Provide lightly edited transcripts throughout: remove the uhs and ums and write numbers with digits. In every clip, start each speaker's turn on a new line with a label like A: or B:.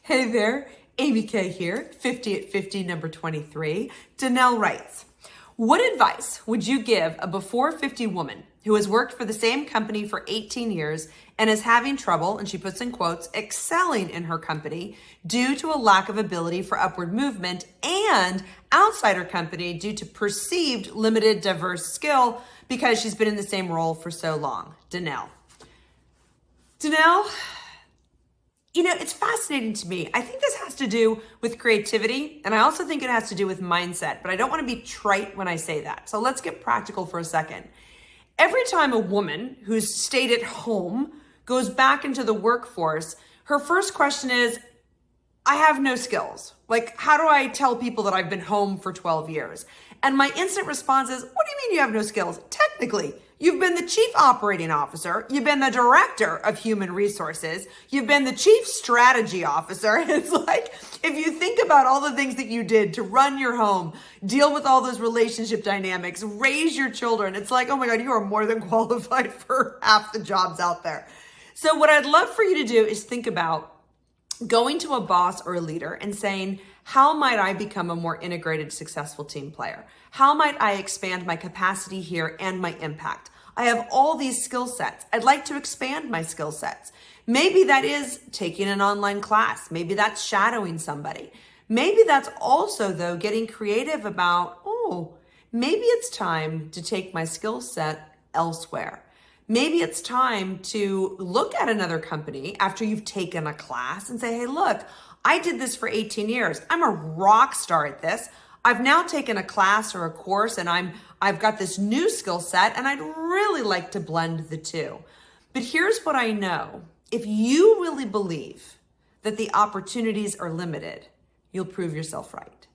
A: Hey there, AmyK here, 50 at 50, number 23. Dannelle writes, what advice would you give a before 50 woman who has worked for the same company for 18 years and is having trouble, and she puts in quotes, excelling in her company due to a lack of ability for upward movement and outside her company due to perceived limited diverse skill because she's been in the same role for so long? Dannelle, it's fascinating to me. I think this has to do with creativity, and I also think it has to do with mindset, but I don't want to be trite when I say that. So let's get practical for a second. Every time a woman who's stayed at home goes back into the workforce, her first question is, I have no skills. Like, how do I tell people that I've been home for 12 years? And my instant response is, what do you mean you have no skills? Technically, you've been the chief operating officer. You've been the director of human resources. You've been the chief strategy officer. It's like, if you think about all the things that you did to run your home, deal with all those relationship dynamics, raise your children, it's like, oh my God, you are more than qualified for half the jobs out there. So what I'd love for you to do is think about going to a boss or a leader and saying, how might I become a more integrated, successful team player? How might I expand my capacity here and my impact? I have all these skill sets. I'd like to expand my skill sets. Maybe that is taking an online class. Maybe that's shadowing somebody. Maybe that's also, though, getting creative about, maybe it's time to take my skill set elsewhere. Maybe it's time to look at another company after you've taken a class and say, hey, look, I did this for 18 years. I'm a rock star at this. I've now taken a class or a course and I've got this new skill set and I'd really like to blend the two. But here's what I know. If you really believe that the opportunities are limited, you'll prove yourself right.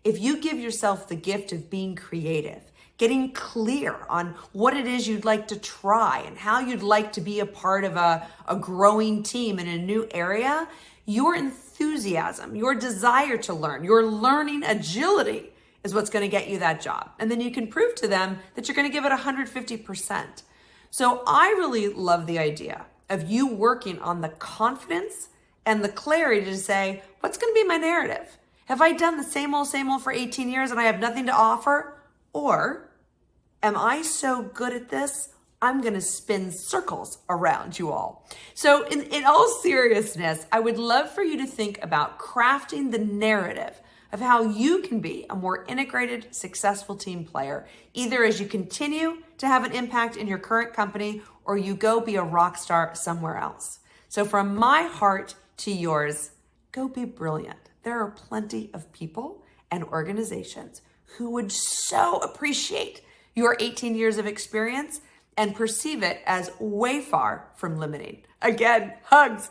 A: If you give yourself the gift of being creative, getting clear on what it is you'd like to try and how you'd like to be a part of a growing team in a new area, your enthusiasm, your desire to learn, your learning agility is what's going to get you that job. And then you can prove to them that you're going to give it 150%. So I really love the idea of you working on the confidence and the clarity to say, what's going to be my narrative? Have I done the same old for 18 years and I have nothing to offer? Or am I so good at this, I'm going to spin circles around you all? So in all seriousness, I would love for you to think about crafting the narrative of how you can be a more integrated, successful team player, either as you continue to have an impact in your current company or you go be a rock star somewhere else. So from my heart to yours, go be brilliant. There are plenty of people and organizations who would so appreciate your 18 years of experience and perceive it as way far from limiting. Again, hugs.